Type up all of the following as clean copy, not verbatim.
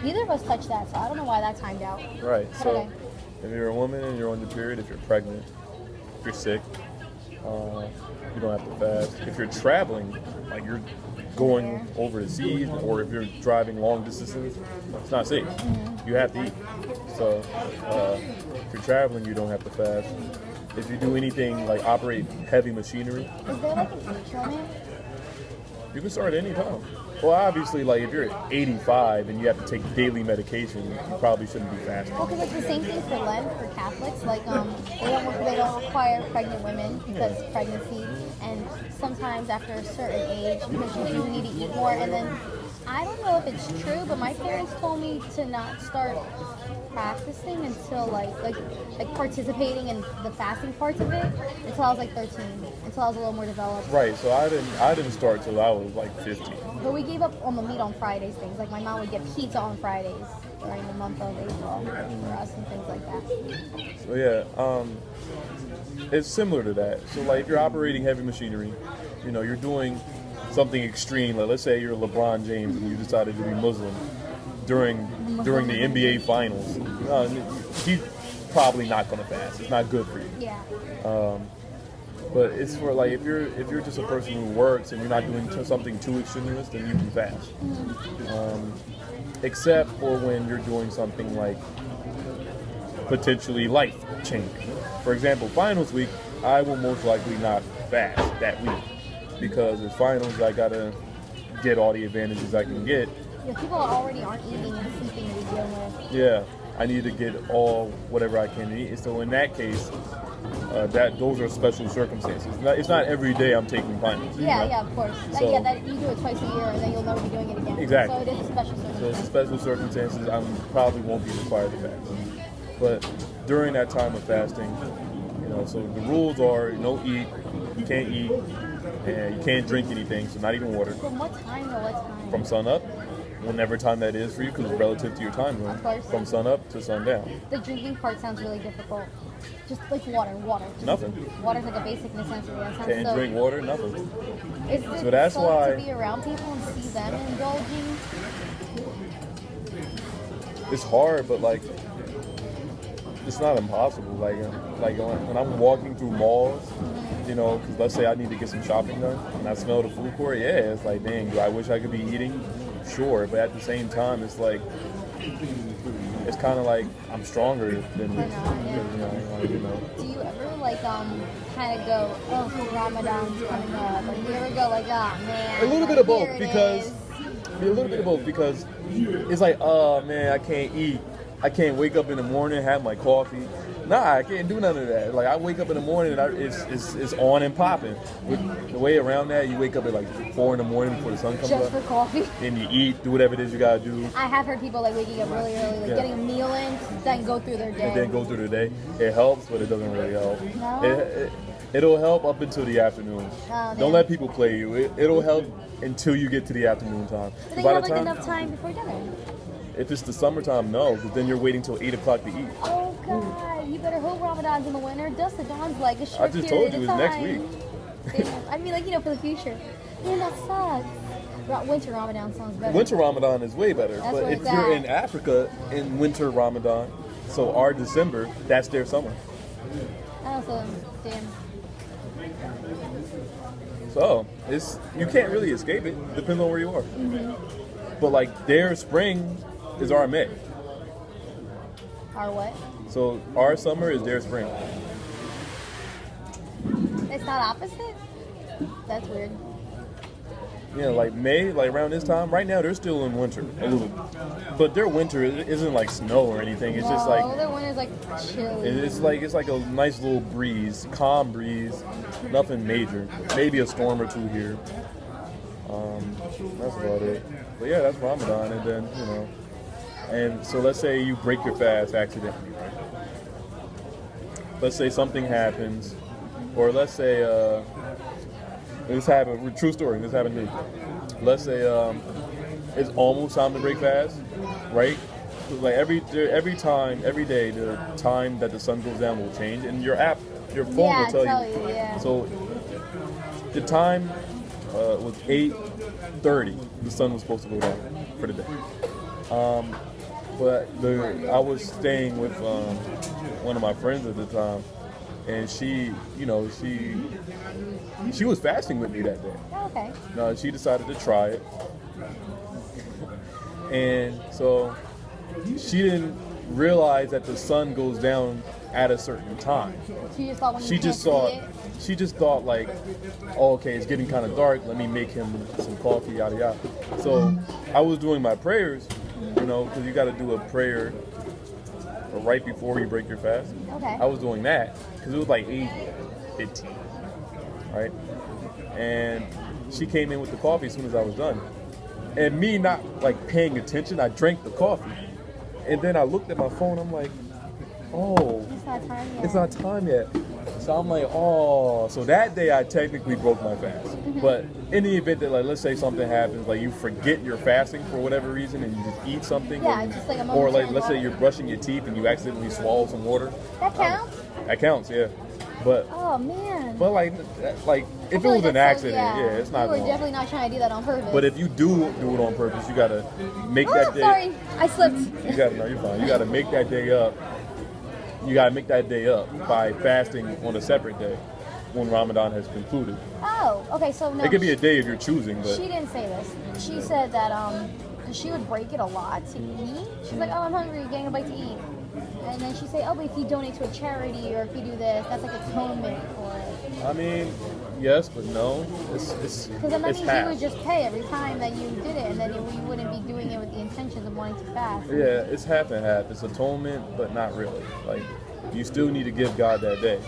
Neither of us touched that, so I don't know why that timed out. Right. But So okay. if you're a woman and you're on your period, if you're pregnant, if you're sick, you don't have to fast. If you're traveling, like you're going over the seas, or if you're driving long distances, it's not safe. Mm-hmm. You have to eat. So if you're traveling, you don't have to fast. If you do anything like operate heavy machinery, Is there like an age limit? you can start at any time. Well, obviously, like if you're 85 and you have to take daily medication, you probably shouldn't be fasting. Well, because it's the same thing for Lent for Catholics. Like, they don't require pregnant women because pregnancy, and sometimes after a certain age, because you do need to eat more. And then I don't know if it's true, but my parents told me to not start practicing until like participating in the fasting parts of it until I was like 13, until I was a little more developed. Right. So I didn't start till I was like 50. But we gave up on the meat on Fridays things. Like my mom would get pizza on Fridays during the month of April for us and things like that. So yeah, it's similar to that. So like if you're operating heavy machinery, you know, you're doing something extreme. Like let's say you're LeBron James and you decided to be Muslim during the NBA finals. He's probably not going to fast. It's not good for you. Yeah. But it's for like if you're just a person who works and you're not doing something too extraneous, then you can fast. Except for when you're doing something like potentially life changing. For example, finals week, I will most likely not fast that week because it's finals. I gotta get all the advantages I can get. Yeah, people already aren't eating and sleeping to begin with. Yeah, I need to get all whatever I can eat. So in that case, those are special circumstances. It's not every day I'm taking finals. Yeah, you know? yeah, of course. So, you do it twice a year, and then you'll never be doing it again. Exactly. So it is a special circumstance. So it's special circumstances. I probably won't be required to fast. But during that time of fasting, you know, so the rules are no eat, you can't eat, and you can't drink anything, so not even water. From what time to what time? From sun up, whenever time that is for you, because it's relative to your time zone. Of course. From sun up to sundown. The drinking part sounds really difficult. Just like water. Just Nothing. Water's like a basic necessity. That sounds Can't so, drink water, nothing. Is it So that's fun why- to be around people and see them indulging? It's hard, but like, it's not impossible. Like when I'm walking through malls, you know, because let's say I need to get some shopping done, and I smell the food court, yeah, it's like, dang, do I wish I could be eating? Sure, but at the same time, it's like, it's kind of like I'm stronger than this. You know. Do you ever like kind of go, oh, Ramadan's coming up, or do you ever go like, ah, man? A little bit of both because it's like, oh man, I can't eat. I can't wake up in the morning, have my coffee. Nah, I can't do none of that. Like I wake up in the morning and it's on and popping. With the way around that, you wake up at like 4 in the morning before the sun comes Just up. for coffee? Then you eat, do whatever it is you gotta do. I have heard people like waking up really early, like Yeah. getting a meal in, then go through their day. And then go through the day. It helps, but it doesn't really help. No? It'll help up until the afternoon. Oh, Don't let people play you. It'll help until you get to the afternoon time. But then By you have the like time- enough time before dinner. If it's the summertime, no, because then you're waiting till 8 o'clock to eat. Oh God, you better hope Ramadan's in the winter. Dust the Dawn's like a short I just period told you of it's time. next week. I mean, like, you know, for the future. Man, that sucks. Winter Ramadan sounds better. Winter Ramadan is way better, That's but where if it's you're at. in Africa in winter Ramadan, so our December, that's their summer. Oh, so damn. So you can't really escape it. Depends on where you are. But like their spring is our May. Or what? So our summer is their spring. It's not opposite? That's weird. Yeah, like May, like around this time. Right now, they're still in winter a little, but their winter isn't like snow or anything. It's just like their winter's like chilly. it's like a nice little breeze, calm breeze, nothing major. Maybe a storm or two here. That's about it. But yeah, that's Ramadan, and then you know, and so let's say you break your fast accidentally, right? Let's say something happens, or let's say this happened. True story. This happened to me. Let's say it's almost time to break fast, right? Like every day, the time that the sun goes down will change, and your phone will tell you. Yeah. So the time was 8:30. The sun was supposed to go down for the day. But I was staying with one of my friends at the time, and she was fasting with me that day. Oh, okay. No, she decided to try it, and so she didn't realize that the sun goes down at a certain time. She just thought when you She can't just see thought, it. she just thought like, oh, okay, it's getting kind of dark. Let me make him some coffee, yada yada. So I was doing my prayers, because you got to do a prayer right before you break your fast. Okay. I was doing that because it was like 8:15, right? And she came in with the coffee as soon as I was done. And me not like paying attention, I drank the coffee. And then I looked at my phone, I'm like, oh, It's not time yet. it's not time yet. So I'm like, oh. So that day I technically broke my fast. Mm-hmm. But in the event that, like, let's say something happens, like you forget you're fasting for whatever reason and you just eat something. Yeah, and- just like a or momentary like, let's say lapse. you're brushing your teeth and you accidentally swallow some water. That counts? That counts, yeah. But Oh, man. like I if it feel was like an that's so- accident, yeah, it's not You were wrong. definitely not trying to do that on purpose. But if you do it on purpose, you gotta make Oh, that day. sorry. I slipped. You gotta know you're fine. You gotta make that day up. You gotta make that day up by fasting on a separate day when Ramadan has concluded. Oh, okay, so no. It could be a day if you're choosing, but She didn't say this. She said that 'cause she would break it a lot to eat. She's like, oh, I'm hungry, getting a bite to eat. And then she'd say, oh, but if you donate to a charity or if you do this, that's like atonement for it. I mean, yes, but no. It's Because then that it's means half. you would just pay every time that you did it, and then you wouldn't be doing it with the intentions of wanting to fast. Yeah, it's half and half. It's atonement, but not really. Like, you still need to give God that day.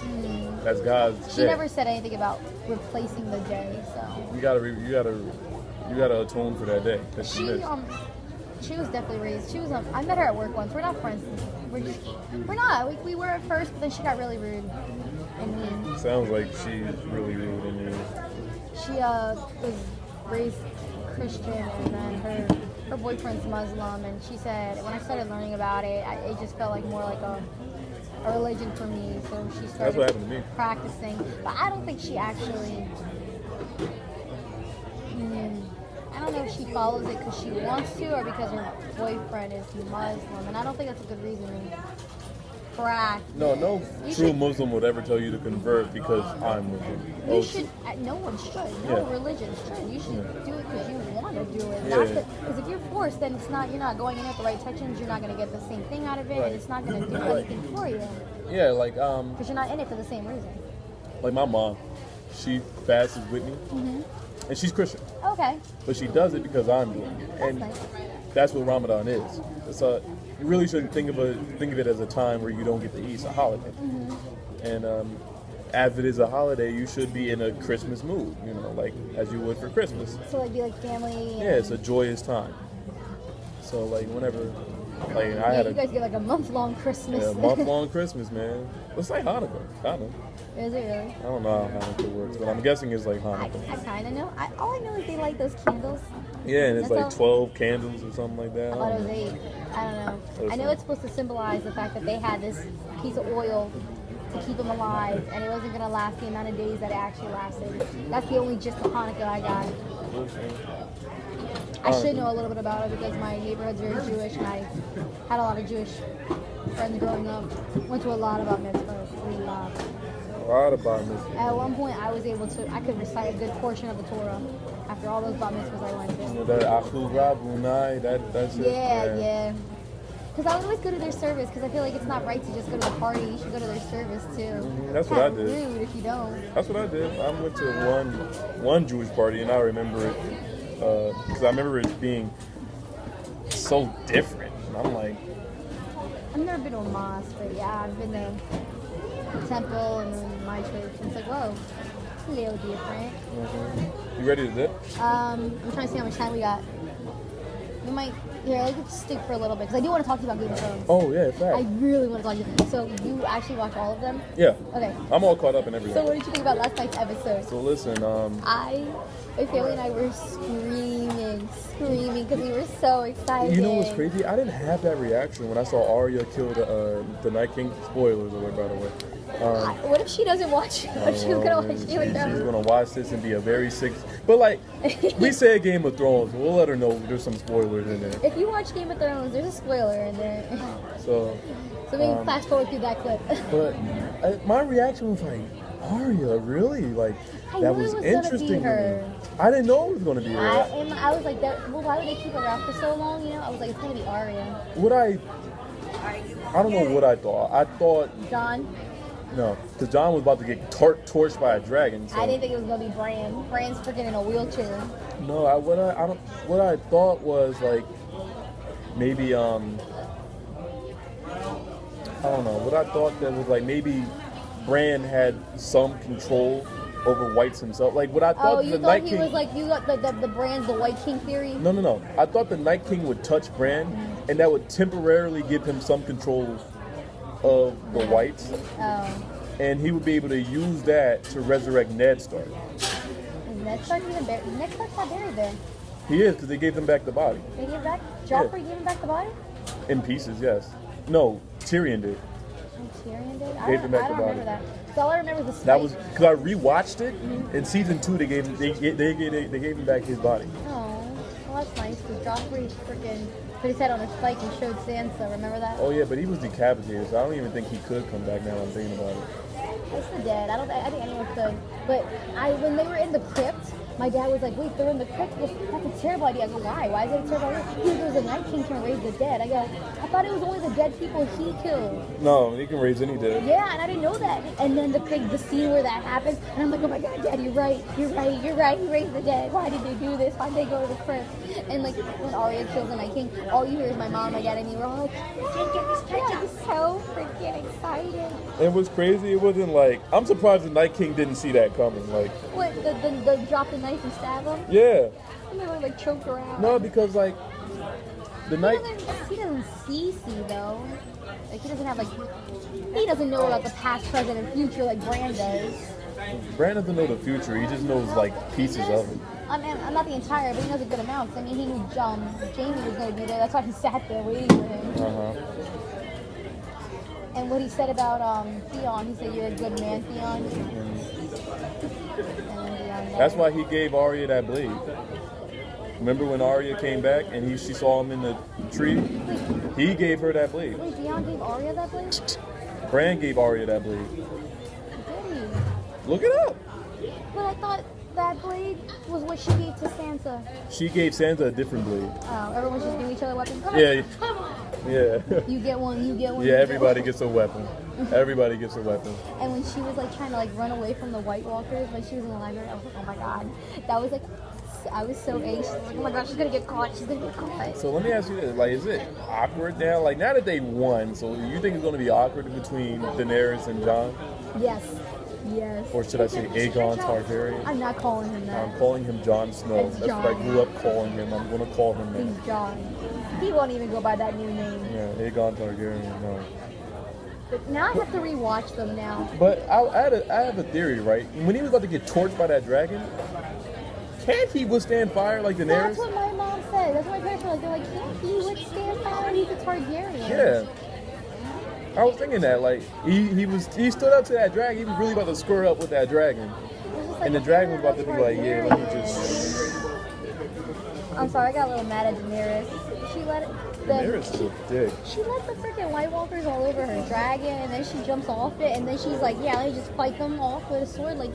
That's God's She day. never said anything about replacing the day, so. You gotta atone for that day that she missed. She was definitely raised. She was. I met her at work once. We're not friends. We're not. We were at first, but then she got really rude and mean. Sounds like she's really rude and mean. She was raised Christian, and then her boyfriend's Muslim, and she said when I started learning about it, it just felt like more like a religion for me. So she started That's what happened to me. practicing, but I don't think she actually. I don't know if she follows it because she wants to or because her boyfriend is Muslim, and I don't think that's a good reason to practice. No You true should- Muslim would ever tell you to convert because I'm Muslim. You Oh, should. No one should. No Yeah. religion should. You should do it because you want to do it. Yeah. Because if you're forced, then it's not. You're not going in with the right intentions. You're not going to get the same thing out of it, Right. and it's not going to do anything for you Yeah, like because you're not in it for the same reason. like my mom, she fasts with me, and she's Christian, Okay, but she does it because I'm doing it, that's and nice. that's what Ramadan is. It's you really shouldn't think of it as a time where you don't get to eat. It's a holiday, and as it is a holiday, you should be in a Christmas mood, like as you would for Christmas. So like be like family. Yeah, it's a joyous time. So like whenever, like I Yeah, had you guys get like a month-long Christmas. a month-long Christmas, man. It's like Hanukkah, kind of. Is it really? I don't know how Hanukkah works, but I'm guessing it's like I Hanukkah. kind of know. All I know is they light those candles. Yeah, and it's That's like all- 12 candles or something like that. I thought it was 8. I don't know. I know it's supposed to symbolize the fact that they had this piece of oil to keep them alive, and it wasn't going to last the amount of days that it actually lasted. That's the only gist of Hanukkah I got. I should know a little bit about it because my neighborhood's very Jewish, and I had a lot of Jewish friends growing up. Went to a lot of bat mitzvahs. A lot. A lot about this. At one point, I could recite a good portion of the Torah after all those bat mitzvahs I went to. That Achu Rabunai, that's it. Yeah. Because I would always go to their service because I feel like it's not right to just go to the party. You should go to their service too. That's It's what I kinda did. rude if you don't. That's what I did. I went to one Jewish party, and I remember it because I remember it being so different. And I'm like, I've never been to a mosque, but yeah, I've been to the temple and then my church. And it's like, whoa, it's a little different. you ready to dip? I'm trying to see how much time we got. We might, let's stick for a little bit because I do want to talk to you about Game of Thrones. Oh yeah, I fact. really want to talk to you. So you actually watch all of them? Yeah, Okay. I'm all caught up and So everything. what did you think about last night's episode? So listen, My family and I were screaming because we were so excited. you know what's crazy? I didn't have that reaction when I saw Arya kill the Night King. Spoilers alert, by the way. What if she doesn't watch? What if she's gonna watch Game of She's Thrones? gonna watch this and be a very sick. But like, we said Game of Thrones. We'll let her know there's some spoilers in there. If you watch Game of Thrones, there's a spoiler in there. So Maybe fast forward through that clip. But my reaction was like, Arya, really? Like, I that knew was it was gonna interesting be to me. her. I didn't know it was gonna be her. I was like, well, why would they keep her around for so long? You know, I was like, it's gonna be Arya. I don't know what I thought. I thought John. no, because John was about to get torched by a dragon. So. I didn't think it was gonna be Bran. Bran's freaking in a wheelchair. No, what I thought was like maybe I don't know. What I thought that was like maybe Bran had some control over whites himself. Like what I thought you the thought Night he King was like, you got the Bran's the White King theory? No. I thought the Night King would touch Bran and that would temporarily give him some control of the whites. Oh. And he would be able to use that to resurrect Ned Stark. Is Ned Stark even buried? Ned Stark's not buried there. He is, because they gave him back the body. They gave back? Joffrey gave him back the body? In pieces, yes. No, Tyrion did. Tyrion did? Gave him back I don't the body. remember that. So all I remember was the That snake. was because I rewatched it. In season 2, they gave him back his body. Oh, well that's nice, because Joffrey freaking put his head on a spike and showed Sansa, remember that? Oh yeah, but he was decapitated, so I don't even think he could come back now. I'm thinking about it. It's the dead. I think anyone could. But when they were in the crypt, my dad was like, wait, they're in the crypt? Well, that's a terrible idea. I go, why? Why is it a terrible idea? He goes, the Night King can raise the dead. I go, I thought it was only the dead people he killed. No, he can raise any dead. Yeah, and I didn't know that. And then the scene where that happens, and I'm like, oh my god, Dad, you're right. He raised the dead. Why did they do this? Why did they go to the crypt? And like when Arya kills the Night King, all you hear is my mom, my dad, and me. We're all like, yeah, he's so freaking excited. It was crazy. It wasn't like I'm surprised the Night King didn't see that coming. Like What, the drop the knife and stab him? yeah, And they were like choked around. no, because like the Night. He doesn't see though. Like he doesn't have like he doesn't know about the past, present, and future like Bran does. Bran doesn't know the future. He just knows like pieces of it. I mean, I'm not the entire, but he knows a good amount. I mean, he knew Jamie was going to be there. That's why he sat there waiting for him. And what he said about Theon, he said, "You're a good man, Theon." And That's why he gave Arya that blade. Remember when Arya came back and she saw him in the tree? He gave her that blade. Wait, Theon gave Arya that blade? Bran gave Arya that blade. Did he? Look it up. But I thought that blade was what she gave to Sansa. She gave Sansa a different blade. Oh, everyone's just giving each other weapons. Come Yeah. on, come on. Yeah. You get one, you get one. Yeah, you get everybody one. gets a weapon. Everybody gets a weapon. And when she was like trying to like run away from the White Walkers, like she was in the library, I was like, oh my god, that was like, I was so anxious. Like, oh my god, she's gonna get caught. She's gonna get caught. So let me ask you this: like, is it awkward now? Like, now that they won, so you think it's going to be awkward between Daenerys and Jon, Yes. Yes. or should I say Aegon Targaryen? I'm not calling him that. I'm calling him Jon Snow. It's That's what I Jon. grew up calling him. I'm going to call him that. He's John. He won't even go by that new name. Yeah, Aegon Targaryen. No. But now I have to rewatch them now. But I have a theory, right? When he was about to get torched by that dragon, can't he withstand fire like Daenerys? That's what my mom said. That's what my parents were like. They're like, can't he withstand fire? He's a Targaryen. Yeah. I was thinking that, like, he stood up to that dragon. He was really about to square up with that dragon. It was just And the dragon was about to be like, yeah, let me just... I'm sorry, I got a little mad at Daenerys. She let it. Daenerys is a dick. She let the freaking White Walkers all over her dragon, and then she jumps off it, and then she's like, "Yeah, let me just fight them off with a sword." Like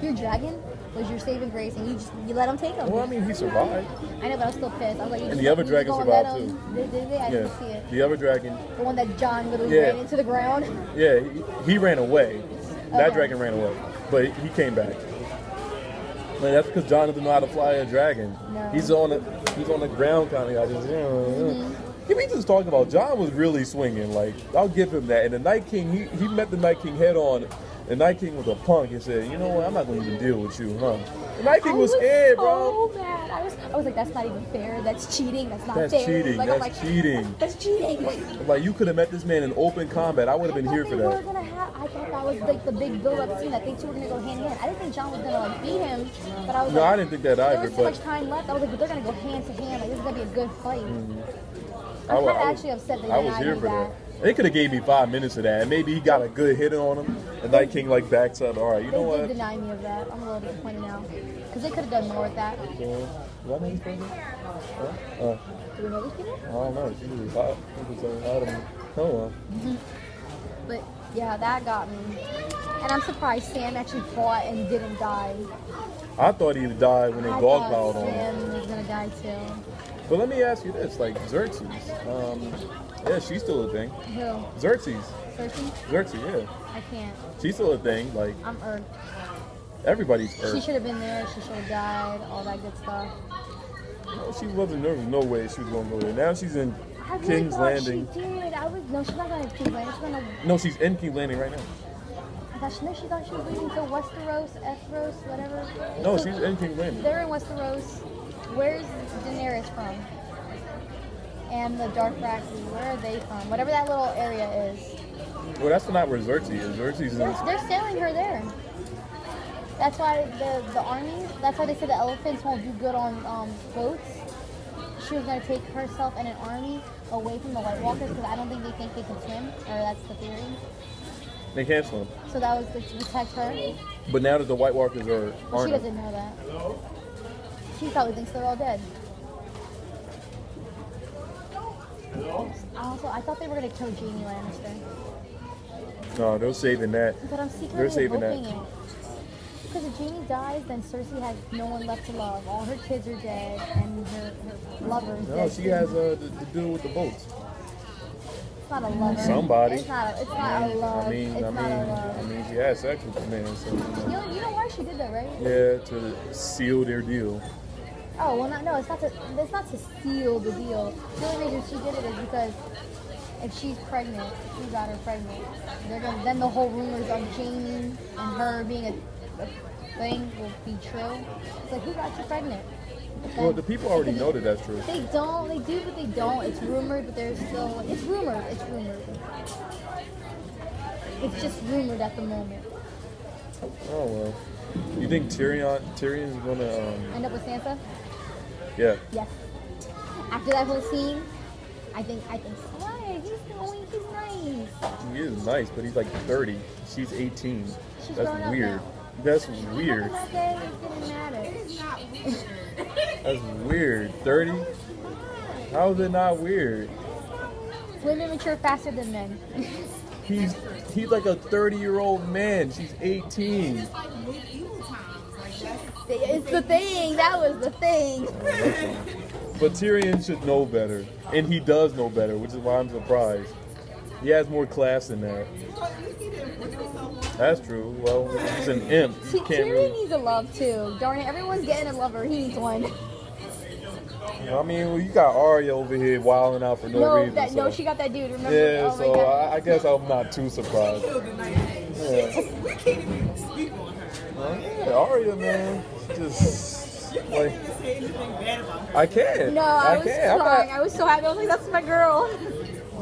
your dragon was your saving grace, and you let them take them. Well, I mean, he survived. I know, but I was still pissed. I was like, And the other dragon survived, too. Did they? I didn't see Yeah, it. the other dragon, The one that John literally Yeah. ran into the ground. yeah, he ran away. That Okay. dragon ran away, but he came back. Man, that's because Jon doesn't know how to fly a dragon. No. He's on the ground kind of guy. Just, We just talking about Jon was really swinging. Like, I'll give him that. And the Night King, he met the Night King head on. The Night King was a punk. He said, "You know what? I'm not going to even deal with you, huh?" The Night King was scared, bro. So mad. I was like, that's not even fair. That's cheating. That's not That's fair. cheating. Like, I'm That's like, cheating. That's cheating. Like, you could have met this man in open combat. I would have been here for that. I thought that was like the big build-up scene that they two were gonna go hand in hand. I didn't think John was gonna like beat him, but I was No, like, I didn't think that there either. was so But much time left. I was like, but they're gonna go hand to hand. Like this is gonna be a good fight. I I'm wa- kind of I actually upset that I they was did here not for do that. that. They could have gave me 5 minutes of that, and maybe he got a good hit on him, and Night King like backs up. All right, you know They what? did deny me of that. I'm a little disappointed now. Because they could have done more with that. Do I know these people? Do we know these people? I don't know. She was hot. I don't know. But yeah, that got me. And I'm surprised Sam actually fought and didn't die. I thought he would die when they I dog thought piled on him. Sam was gonna die too. But let me ask you this, like Xerxes, yeah, she's still a thing. Who? Xerxes, Cersei? yeah, I can't. she's still a thing. Like I'm Earth. everybody's She Earth. should have been there. She should have died. All that good stuff. No, she wasn't. There was no way she was gonna go there. Now she's in I really King's thought Landing. She did. No, she's not going to King's Landing. She's going to. No, she's in King's Landing right now. I thought she thought she was leaving to Westeros, Esros, whatever. No, So she's in King's Landing. They're in Westeros. Where's Daenerys from? And the Dothraki, where are they from? Whatever that little area is. Well, that's not where Xerxes is. Xerxes is. They're sailing her there. That's why the army, that's why they said the elephants won't do good on boats. She was going to take herself and an army away from the White Walkers because I don't think they can swim, or that's the theory. They can't swim. So that was to protect her. But now that the White Walkers But she aren't. doesn't know that. She probably thinks they're all dead. Also, I thought they were going to kill Jaime Lannister. No, they're saving that. But I'm secretly They're saving hoping that. it. Because if Jaime dies, then Cersei has no one left to love. All her kids are dead, and her lover is No, dead. she too. has the deal with the boats. It's not a lover. Somebody. It's not a love. It's not a love. I mean, she had sex with the man, so You know why she did that, right? yeah, to seal their deal. Oh well, it's not to seal the deal. The only reason she did it is because if she's pregnant, if she got her pregnant, then the whole rumors of Jaime and her being a thing will be true. It's like, who got you pregnant? But then- Well, the people already know that that's true. They don't. They do, but they don't. It's rumored, but there's still. It's rumored. It's rumored. It's just rumored at the moment. Oh well. You think Tyrion's gonna? End up with Sansa? Yeah. Yes. After that whole scene, I think so. Why? He's nice. He is nice, but he's like 30. She's 18. She's That's grown up weird. now. That's weird. Back in that day, it didn't matter. That's weird. 30? How is it not weird? Women mature faster than men. He's like a 30-year-old man. She's 18. It's the thing. That was the thing. But Tyrion should know better, and he does know better, which is why I'm surprised. He has more class than that. That's true. Well, he's an imp. He can't Tyrion really. needs a love too. Darn it, everyone's getting a lover. He needs one. I mean, well, you got Arya over here wilding out for no reason. so. She got that dude. Remember? Yeah, Oh my so God. I guess I'm not too surprised. We can't even speak on her. Yeah, Arya, man, just You can't like even say anything bad about her. I can't. No, I was can't. I'm crying. not- I was so happy. I was like, "That's my girl."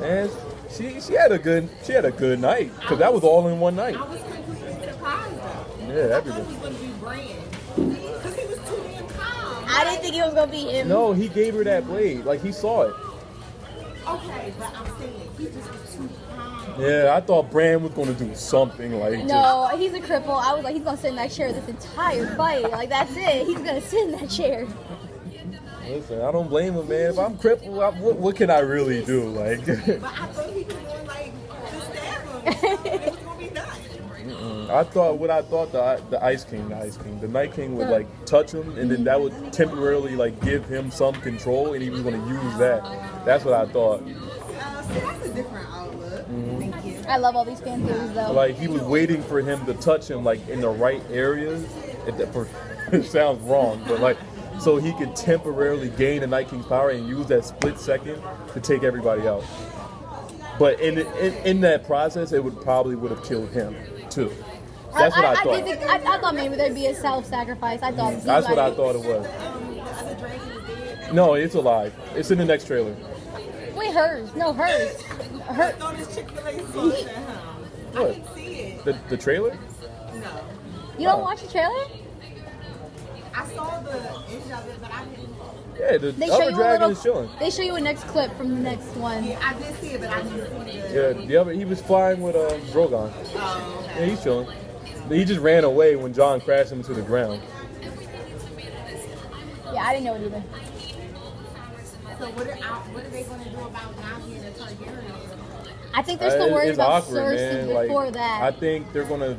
Man, she had a good night because that was all in one night. I was completely surprised though. Yeah, I thought everything. he was going to be Bran. Because he was too damn calm. I didn't think it was gonna be him. No, he gave her that blade. Like he saw it. Okay, but I'm saying he just was too calm. Yeah, I thought Bran was gonna do something like No, he's a cripple. I was like, he's gonna sit in that chair this entire fight. Like that's it. He's gonna sit in that chair. just listen. I don't blame him, man. If I'm crippled, what can I really do? Like, But I thought he was going to like just stab him. And it was going to be done. I thought the Ice King, the Night King would like touch him, and then that would temporarily like give him some control, and he was gonna use that. That's what I thought. So that's a different outlook. Thank you. I love all these fan theories though. Like he was waiting for him to touch him like in the right areas. It sounds wrong, but like so he could temporarily gain the Night King's power and use that split second to take everybody out. But in that process, it would have killed him too. That's what I thought. I thought maybe there'd be a self-sacrifice. I thought. That's what I thought it was. The other dragon is dead. No, it's alive. It's in the next trailer. Wait, hers? No, hers. I Her. thought this Chick-fil-A sauce at home. I What? didn't see it. The trailer? No. You don't watch the trailer? I saw the end of it, but I didn't. Yeah, the They show upper you a dragon little. is chilling. They show you a next clip from the next one. Yeah, I did see it, but I didn't see Yeah, the. the other he was flying with Drogon. Oh, Yeah, okay. he's chilling. He just ran away when Jon crashed him into the ground. Yeah, I didn't know it either. So what are they going to do about now being a Targaryen? I think they're still worried It's about awkward, Cersei man. before Like, that. I think they're gonna.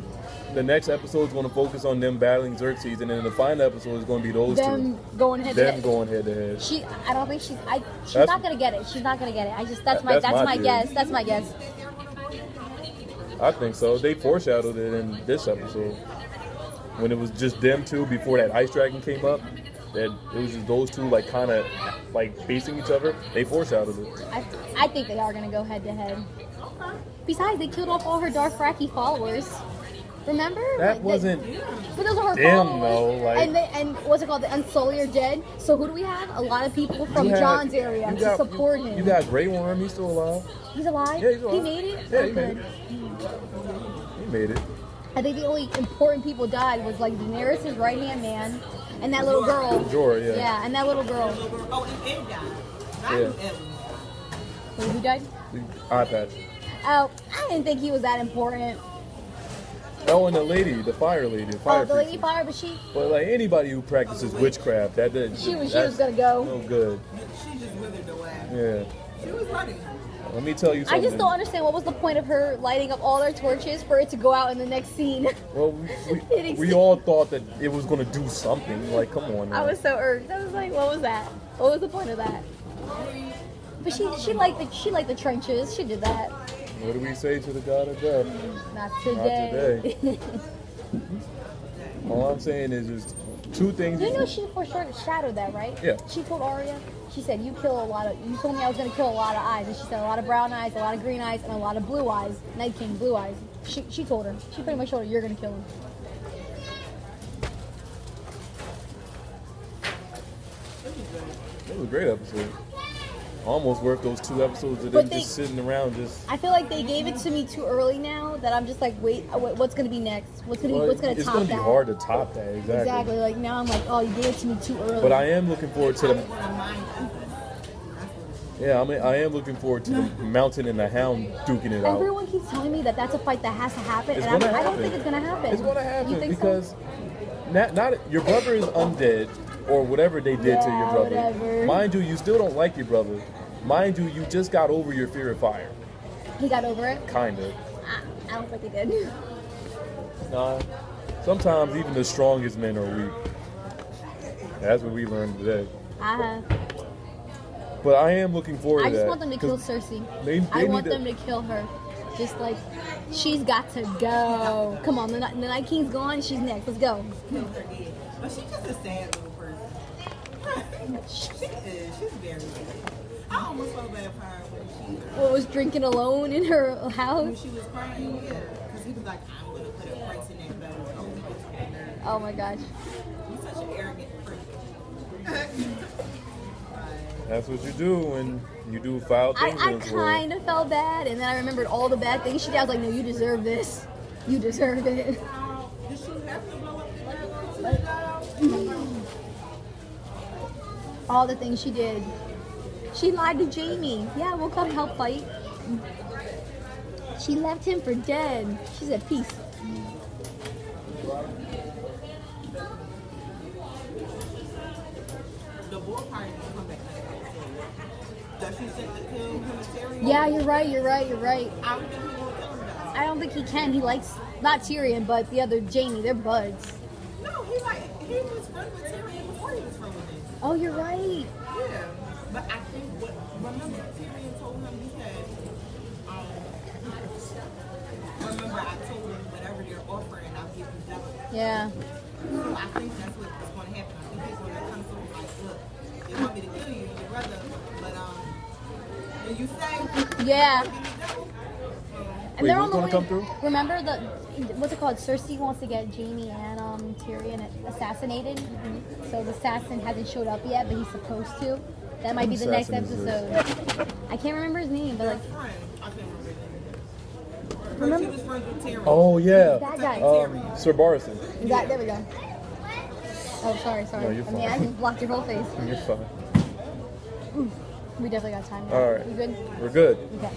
The next episode's gonna focus on them battling Xerxes, and then the final episode is gonna be those Them two. going head to Them head. going head to head. I don't think she's That's- not gonna get it. She's not gonna get it. That's That's my my theory. guess. That's my guess. I think so. They foreshadowed it in this episode when it was just them two before that ice dragon came up. That it was just those two like kind of like facing each other. They foreshadowed it. I think they are gonna go head to head. Besides, they killed off all her Dothraki followers. Remember? That wasn't. But those are her Them, followers. though, like- and what's it called? The Unsullied are dead. So who do we have? A lot of people from You had- John's area you to got- support him. You got Grey Worm. He's still alive. He's alive. Yeah, he's alive. He made it. Yeah, Oh, he made good. He made it. I think the only important people died was like Daenerys' right hand man and that little girl. Jorah, yeah. Yeah, and that little girl. Oh, and Ed died. I Yeah. knew Ed was. Who died? The eye patch. Oh, I didn't think he was that important. Oh, and the lady, the fire lady, the fire Oh, the Lady priest. Fire, but she But like anybody who practices witchcraft, that was that's gonna go. No good. She just withered away. Yeah. She was running. Let me tell you I something. just don't understand what was the point of her lighting up all their torches for it to go out in the next scene. Well, we all thought that it was gonna do something. Like, come on. I Now. was so irked. I was like, what was that? What was the point of that? But she liked the trenches. She did that. What do we say to the god of death? Not today. All I'm saying is there's two things. You know she foreshadowed that, right? Yeah. She told Arya, she said, you told me I was going to kill a lot of eyes. And she said a lot of brown eyes, a lot of green eyes, and a lot of blue eyes. Night King, blue eyes. She told her. She pretty much told her, you're going to kill him. It was a great episode. Almost worth those 2 episodes of But them they- just sitting around just. I feel like they gave it to me too early now that I'm just like, wait, what's going to be next? What's going to Well, what's going to it's top gonna that? be hard to top that, exactly. Exactly. Like now I'm like, oh, you gave it to me too early. But I am looking forward to the. What a mind open. Yeah, I am looking forward to the Mountain and the Hound duking it out. Everyone keeps telling me that that's a fight that has to happen, It's and gonna I don't happen. think it's gonna happen. It's gonna You happen think because so? not your brother is undead or whatever they did to your Yeah, brother. whatever. Mind you, you still don't like your brother. Mind you, you just got over your fear of fire. He got over it. Kinda. I don't think he did. Nah. Sometimes even the strongest men are weak. That's what we learned today. But I am looking forward I to that. just want them to kill 'cause Cersei. they I need want to- them to kill her. Just like she's got to go. Come on, the Night King's gone. She's next. Let's go. But she's just a sad little person. She is. She's very sad. I almost felt bad for her What was drinking alone in her when house? she was crying. Yeah, because he was like, I'm gonna put a price in that battle. Oh, he gets on there. Oh my gosh. He's such an arrogant person. That's what you do when you do foul things I in this world. kind of felt bad, and then I remembered all the bad things she did. I was like, no, you deserve this. You deserve it. Did she have to blow up the battle to let that out? All the things she did. She lied to Jamie. Yeah, we'll come help fight. She left him for dead. She said, peace. The war party will come back. Does she send the kill him and Tyrion? Yeah, you're right. I don't think he will kill him though. I don't think he can. He likes, not Tyrion, but the other Jamie. They're buds. No, he was friends with Tyrion before he was friends with him. Oh, you're right. Yeah, but I think remember Tyrion told him he said, remember I told him whatever they're offering, I'll give you double. Yeah. So I think that's what's going to happen. I think he's going to come to him like, look, they want me to kill you, your brother, but when you say, Yeah. give me double. And Wait, they're who's on the gonna way. come through? Remember what's it called? Cersei wants to get Jamie and Tyrion assassinated. So the assassin hasn't showed up yet, but he's supposed to. That might be the next assassin is episode. I can't remember his name, but like, Friend, I can't remember his name. Remember- She was friends with Tyrion. Oh yeah. that guy. Sir Barristan. there we go. Oh, sorry. No, you're I mean, I fine. just blocked your whole face. You're fine. We definitely got time. All right. You good? We're good. Okay.